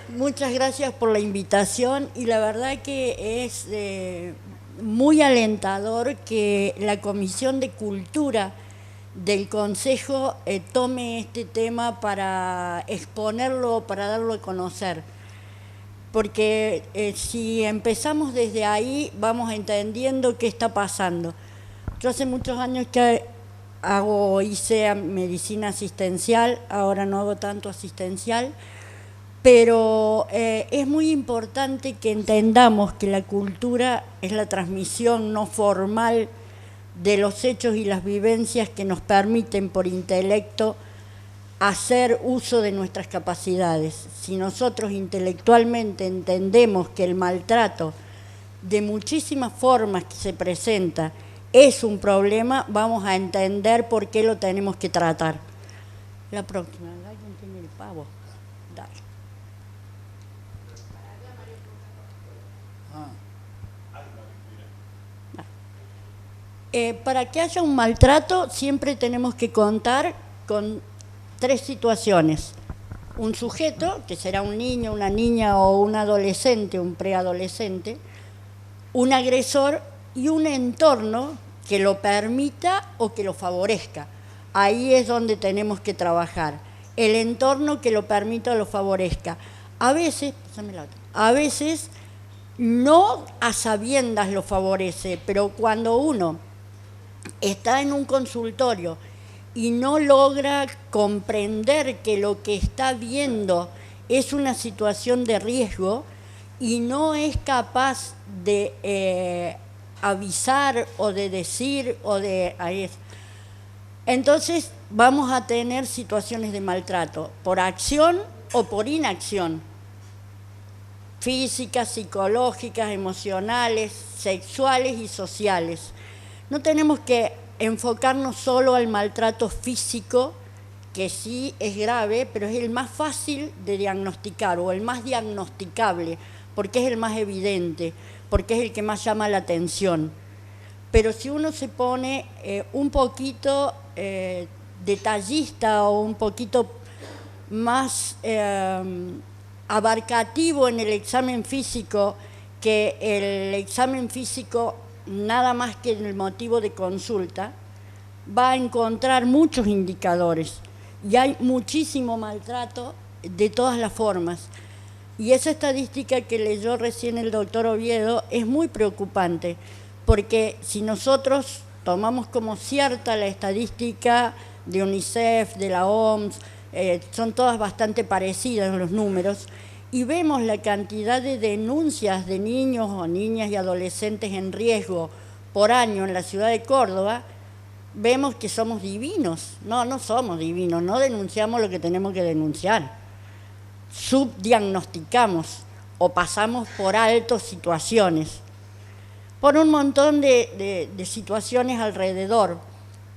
Muchas gracias por la invitación y la verdad que es muy alentador que la Comisión de Cultura del Consejo tome este tema para exponerlo, para darlo a conocer. Porque si empezamos desde ahí vamos entendiendo qué está pasando. Yo hace muchos años que hice medicina asistencial, ahora no hago tanto asistencial, pero es muy importante que entendamos que la cultura es la transmisión no formal de los hechos y las vivencias que nos permiten por intelecto hacer uso de nuestras capacidades. Si nosotros intelectualmente entendemos que el maltrato de muchísimas formas que se presenta es un problema, vamos a entender por qué lo tenemos que tratar. La próxima, ¿alguien tiene el pavo? Dale. Para que haya un maltrato siempre tenemos que contar con tres situaciones. Un sujeto, que será un niño, una niña o un adolescente, un preadolescente, un agresor y un entorno que lo permita o que lo favorezca. Ahí es donde tenemos que trabajar. El entorno que lo permita o lo favorezca. A veces no a sabiendas lo favorece, pero cuando uno está en un consultorio y no logra comprender que lo que está viendo es una situación de riesgo y no es capaz de avisar o de decir entonces vamos a tener situaciones de maltrato por acción o por inacción, físicas, psicológicas, emocionales, sexuales y sociales. No tenemos que enfocarnos solo al maltrato físico, que sí es grave, pero es el más fácil de diagnosticar o el más diagnosticable, porque es el más evidente, porque es el que más llama la atención. Pero si uno se pone un poquito detallista o un poquito más abarcativo en el examen físico, que el examen físico nada más que en el motivo de consulta, va a encontrar muchos indicadores y hay muchísimo maltrato de todas las formas. Y esa estadística que leyó recién el doctor Oviedo es muy preocupante, porque si nosotros tomamos como cierta la estadística de UNICEF, de la OMS, son todas bastante parecidas los números, y vemos la cantidad de denuncias de niños o niñas y adolescentes en riesgo por año en la ciudad de Córdoba, vemos que somos divinos. No somos divinos, no denunciamos lo que tenemos que denunciar. Subdiagnosticamos o pasamos por alto situaciones, por un montón de situaciones alrededor,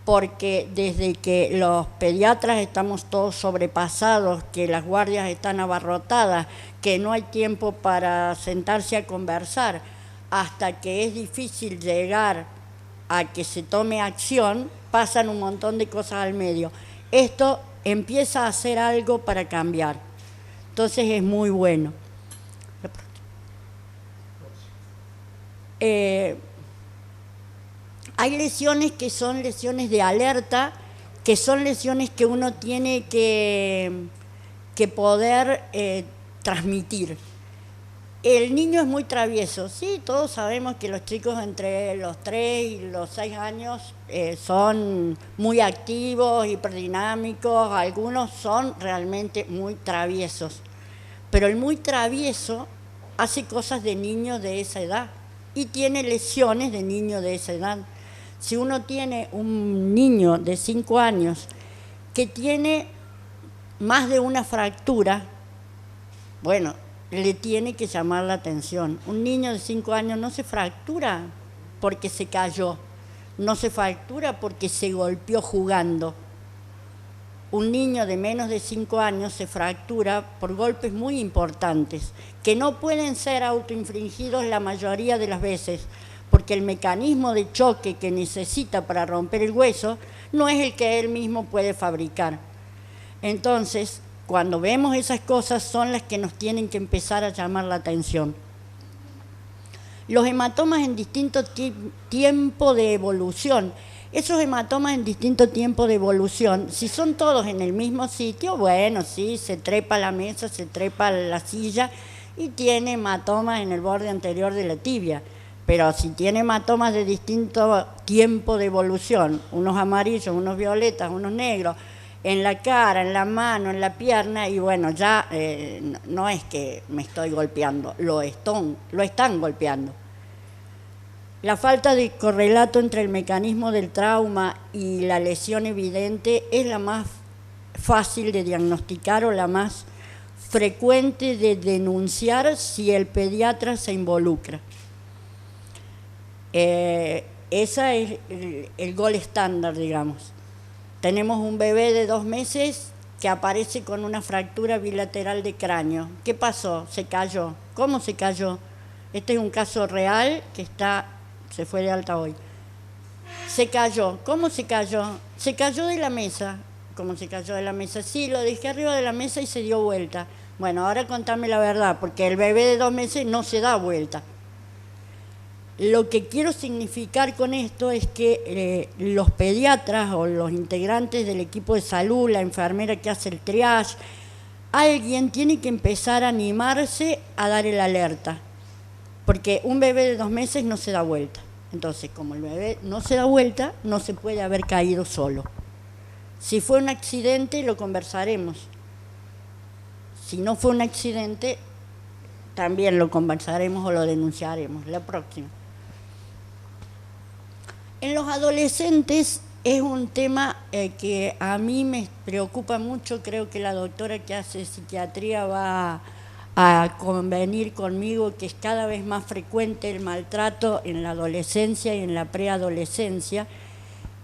porque desde que los pediatras estamos todos sobrepasados, que las guardias están abarrotadas, que no hay tiempo para sentarse a conversar, hasta que es difícil llegar a que se tome acción, pasan un montón de cosas al medio. Esto empieza a hacer algo para cambiar. Entonces es muy bueno. Hay lesiones que son lesiones de alerta, que son lesiones que uno tiene que poder transmitir. El niño es muy travieso, sí, todos sabemos que los chicos entre los 3 y los 6 años son muy activos, hiperdinámicos, algunos son realmente muy traviesos, pero el muy travieso hace cosas de niño de esa edad y tiene lesiones de niño de esa edad. Si uno tiene un niño de 5 años que tiene más de una fractura, bueno, le tiene que llamar la atención. Un niño de 5 años no se fractura porque se cayó, no se fractura porque se golpeó jugando. Un niño de menos de 5 años se fractura por golpes muy importantes, que no pueden ser autoinfligidos la mayoría de las veces, porque el mecanismo de choque que necesita para romper el hueso no es el que él mismo puede fabricar. Entonces, cuando vemos esas cosas son las que nos tienen que empezar a llamar la atención. Los hematomas en distinto tiempo de evolución. Esos hematomas en distinto tiempo de evolución, si son todos en el mismo sitio, bueno, sí, se trepa a la mesa, se trepa a la silla y tiene hematomas en el borde anterior de la tibia. Pero si tiene hematomas de distinto tiempo de evolución, unos amarillos, unos violetas, unos negros, en la cara, en la mano, en la pierna, y bueno, ya no es que me estoy golpeando, lo están golpeando. La falta de correlato entre el mecanismo del trauma y la lesión evidente es la más fácil de diagnosticar o la más frecuente de denunciar si el pediatra se involucra. Esa es el gol estándar, digamos. Tenemos un bebé de 2 meses que aparece con una fractura bilateral de cráneo. ¿Qué pasó? Se cayó. ¿Cómo se cayó? Este es un caso real que se fue de alta hoy. Se cayó. ¿Cómo se cayó? Se cayó de la mesa. ¿Cómo se cayó de la mesa? Sí, lo dejé arriba de la mesa y se dio vuelta. Bueno, ahora contame la verdad, porque el bebé de 2 meses no se da vuelta. Lo que quiero significar con esto es que los pediatras o los integrantes del equipo de salud, la enfermera que hace el triage, alguien tiene que empezar a animarse a dar el alerta, porque un bebé de 2 meses no se da vuelta. Entonces, como el bebé no se da vuelta, no se puede haber caído solo. Si fue un accidente, lo conversaremos. Si no fue un accidente, también lo conversaremos o lo denunciaremos. La próxima. En los adolescentes es un tema que a mí me preocupa mucho. Creo que la doctora que hace psiquiatría va a convenir conmigo que es cada vez más frecuente el maltrato en la adolescencia y en la preadolescencia.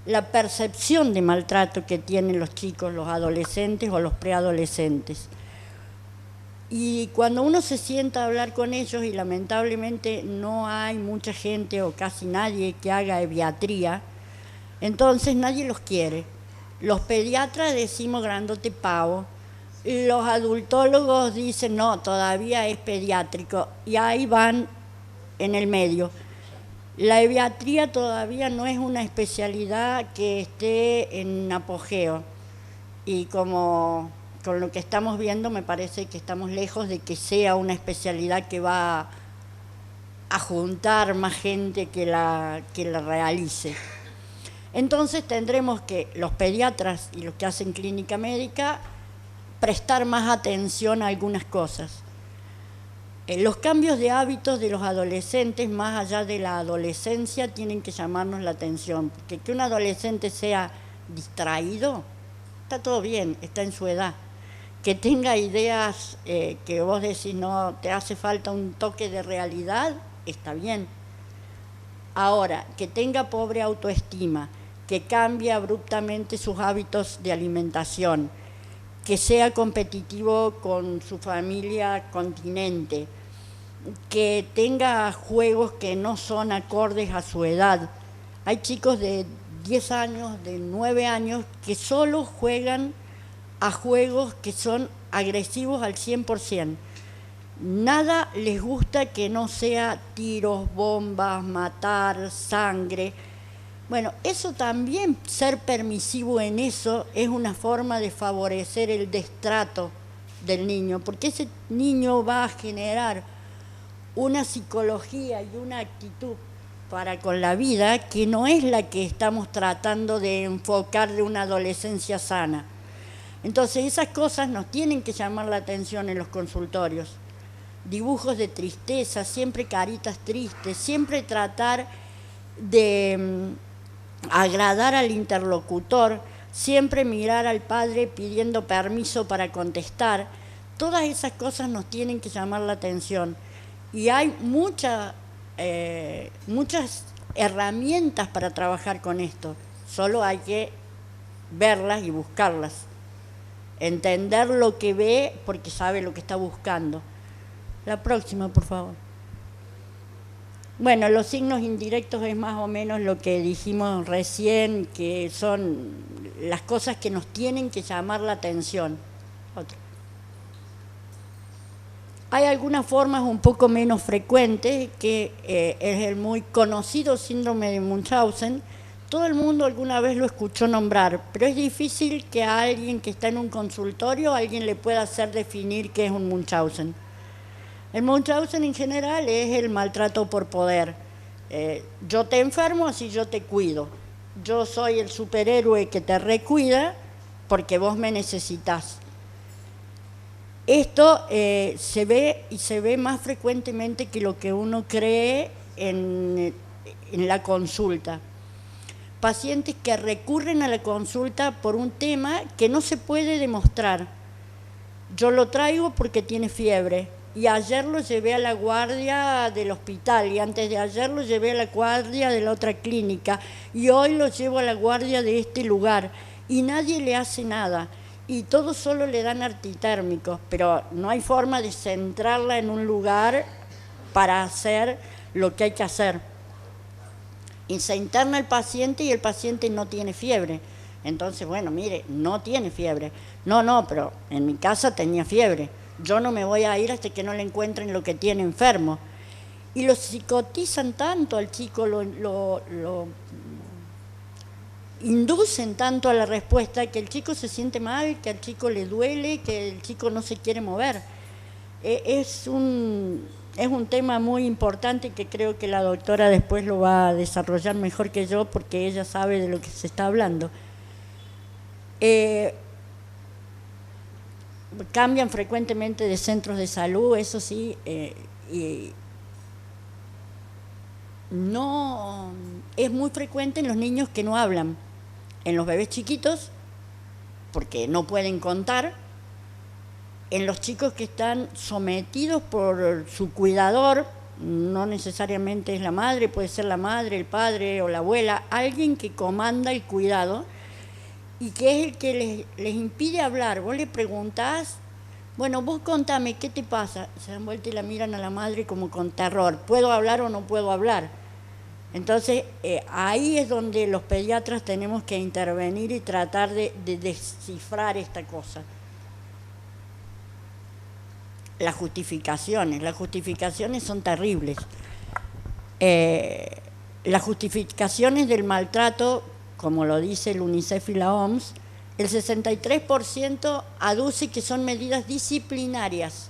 La percepción de maltrato que tienen los chicos, los adolescentes o los preadolescentes. Y cuando uno se sienta a hablar con ellos, y lamentablemente no hay mucha gente o casi nadie que haga eviatría, entonces nadie los quiere. Los pediatras decimos grandote pavo, los adultólogos dicen no, todavía es pediátrico, y ahí van en el medio. La eviatría todavía no es una especialidad que esté en apogeo, y como con lo que estamos viendo me parece que estamos lejos de que sea una especialidad que va a juntar más gente que la realice. Entonces tendremos que los pediatras y los que hacen clínica médica prestar más atención a algunas cosas. Los cambios de hábitos de los adolescentes, más allá de la adolescencia, tienen que llamarnos la atención, porque que un adolescente sea distraído, está todo bien, está en su edad. Que tenga ideas que vos decís, no, te hace falta un toque de realidad, está bien. Ahora, que tenga pobre autoestima, que cambie abruptamente sus hábitos de alimentación, que sea competitivo con su familia continente, que tenga juegos que no son acordes a su edad. Hay chicos de 10 años, de 9 años, que solo juegan a juegos que son agresivos al 100%. Nada les gusta que no sea tiros, bombas, matar, sangre. Bueno, eso también, ser permisivo en eso, es una forma de favorecer el destrato del niño, porque ese niño va a generar una psicología y una actitud para con la vida que no es la que estamos tratando de enfocar de una adolescencia sana. Entonces esas cosas nos tienen que llamar la atención en los consultorios. Dibujos de tristeza, siempre caritas tristes, siempre tratar de agradar al interlocutor, siempre mirar al padre pidiendo permiso para contestar. Todas esas cosas nos tienen que llamar la atención. Y hay muchas herramientas para trabajar con esto. Solo hay que verlas y buscarlas. Entender lo que ve porque sabe lo que está buscando. La próxima, por favor. Bueno, los signos indirectos es más o menos lo que dijimos recién, que son las cosas que nos tienen que llamar la atención. Otro. Hay algunas formas un poco menos frecuentes, que es el muy conocido síndrome de Munchausen. Todo el mundo alguna vez lo escuchó nombrar, pero es difícil que a alguien que está en un consultorio alguien le pueda hacer definir qué es un Munchausen. El Munchausen en general es el maltrato por poder. Yo te enfermo, así yo te cuido. Yo soy el superhéroe que te recuida porque vos me necesitas. Esto se ve más frecuentemente que lo que uno cree en la consulta. Pacientes que recurren a la consulta por un tema que no se puede demostrar. Yo lo traigo porque tiene fiebre y ayer lo llevé a la guardia del hospital y antes de ayer lo llevé a la guardia de la otra clínica y hoy lo llevo a la guardia de este lugar y nadie le hace nada. Y todos solo le dan antitérmicos, pero no hay forma de centrarla en un lugar para hacer lo que hay que hacer. Y se interna el paciente y el paciente no tiene fiebre. Entonces, bueno, mire, no tiene fiebre. No, pero en mi casa tenía fiebre. Yo no me voy a ir hasta que no le encuentren lo que tiene enfermo. Y lo psicotizan tanto al chico, lo inducen tanto a la respuesta que el chico se siente mal, que al chico le duele, que el chico no se quiere mover. Es un tema muy importante que creo que la doctora después lo va a desarrollar mejor que yo porque ella sabe de lo que se está hablando. Cambian frecuentemente de centros de salud, eso sí, y no es muy frecuente en los niños que no hablan, en los bebés chiquitos, porque no pueden contar, en los chicos que están sometidos por su cuidador, no necesariamente es la madre, puede ser la madre, el padre o la abuela, alguien que comanda el cuidado y que es el que les impide hablar. Vos le preguntás, bueno, vos contame, ¿qué te pasa? Se dan vuelta y la miran a la madre como con terror, ¿puedo hablar o no puedo hablar? Entonces, ahí es donde los pediatras tenemos que intervenir y tratar de descifrar esta cosa. Las justificaciones son terribles. Las justificaciones del maltrato, como lo dice el UNICEF y la OMS, el 63% aduce que son medidas disciplinarias.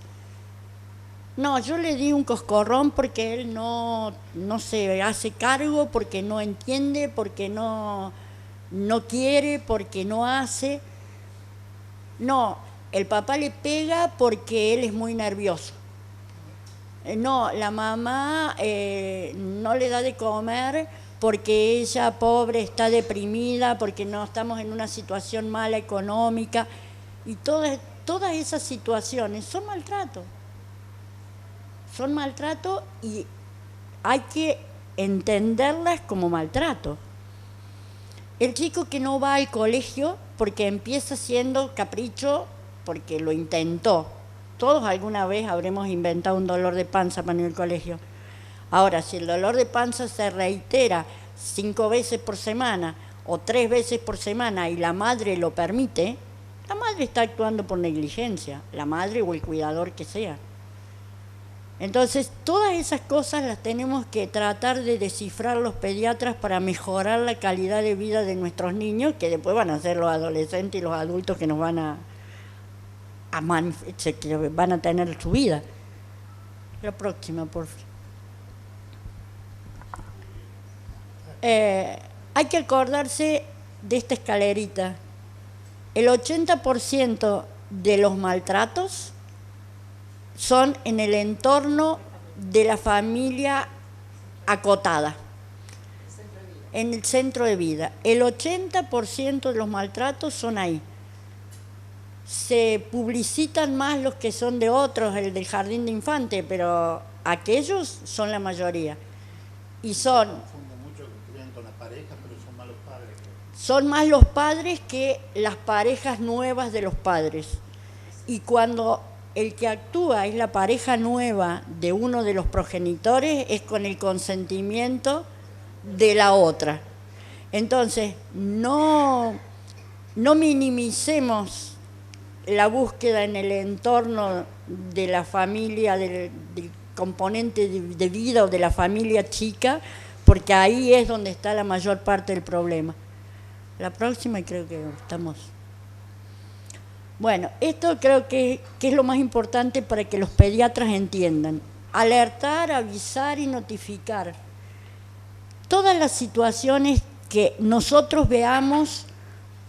No, yo le di un coscorrón porque él no se hace cargo, porque no entiende, porque no quiere, porque no hace. No, el papá le pega porque él es muy nervioso. No, la mamá no le da de comer porque ella, pobre, está deprimida, porque no estamos en una situación mala económica. Y todas esas situaciones son maltrato. Son maltrato y hay que entenderlas como maltrato. El chico que no va al colegio porque empieza siendo capricho, porque lo intentó. Todos alguna vez habremos inventado un dolor de panza para ir al colegio. Ahora, si el dolor de panza se reitera 5 veces por semana o 3 veces por semana y la madre lo permite, la madre está actuando por negligencia, la madre o el cuidador que sea. Entonces, todas esas cosas las tenemos que tratar de descifrar los pediatras para mejorar la calidad de vida de nuestros niños, que después van a ser los adolescentes y los adultos que nos van que van a tener su vida. La próxima, por favor. Hay que acordarse de esta escalerita. El 80% de los maltratos son en el entorno de la familia acotada, en el centro de vida. El 80% de los maltratos son ahí. Se publicitan más los que son de otros, el del jardín de infantes, pero aquellos son la mayoría. Y son... mucho que crían con las parejas, pero son más los padres. Son más los padres que las parejas nuevas de los padres. Y cuando el que actúa es la pareja nueva de uno de los progenitores, es con el consentimiento de la otra. Entonces, no minimicemos la búsqueda en el entorno de la familia, del componente de vida o de la familia chica, porque ahí es donde está la mayor parte del problema. La próxima creo que estamos... Bueno, esto creo que es lo más importante para que los pediatras entiendan. Alertar, avisar y notificar. Todas las situaciones que nosotros veamos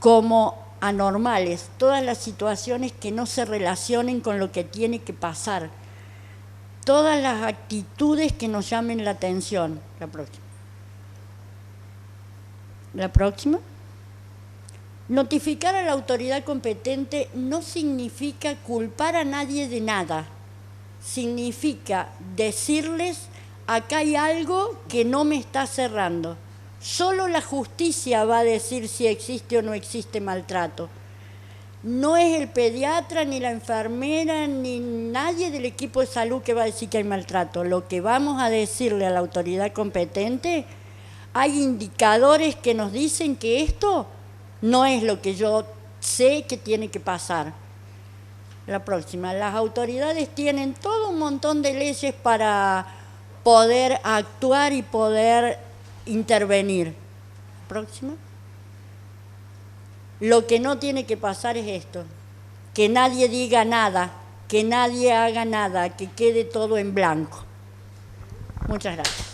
como anormales, todas las situaciones que no se relacionen con lo que tiene que pasar, todas las actitudes que nos llamen la atención. La próxima. La próxima. Notificar a la autoridad competente no significa culpar a nadie de nada, significa decirles: acá hay algo que no me está cerrando. Solo la justicia va a decir si existe o no existe maltrato. No es el pediatra, ni la enfermera, ni nadie del equipo de salud que va a decir que hay maltrato. Lo que vamos a decirle a la autoridad competente: hay indicadores que nos dicen que esto no es lo que yo sé que tiene que pasar. La próxima. Las autoridades tienen todo un montón de leyes para poder actuar y poder intervenir. Próxima. Lo que no tiene que pasar es esto: que nadie diga nada, que nadie haga nada, que quede todo en blanco. Muchas gracias.